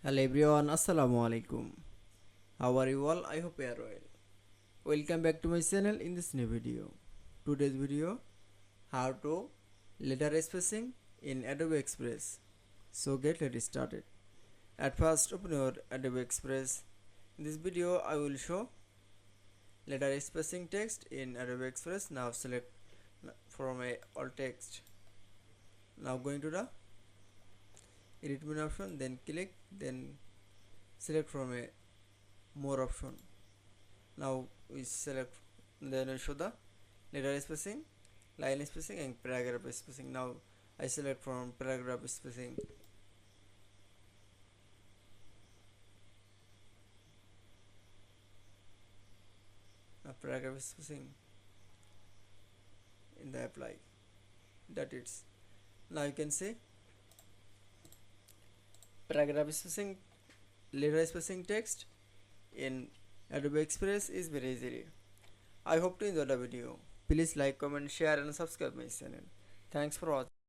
Hello everyone, Assalamu alaikum. How are you all? I hope you are well. Welcome back to my channel in this new video. Today's video, how to letter spacing in Adobe Express. So get ready started. At first open your Adobe Express. In this video I will show letter spacing text in Adobe Express. Now select from a all text. Now going to the edit menu option, then click, then select from a more option. Now we select, then we show the letter spacing, line spacing and paragraph spacing. Now I select from paragraph spacing. Now paragraph spacing in the apply, that it's. Now you can say paragraph spacing, letter spacing text in Adobe Express is very easy. I hope to enjoy the video. Please like, comment, share and subscribe my channel. Thanks for watching.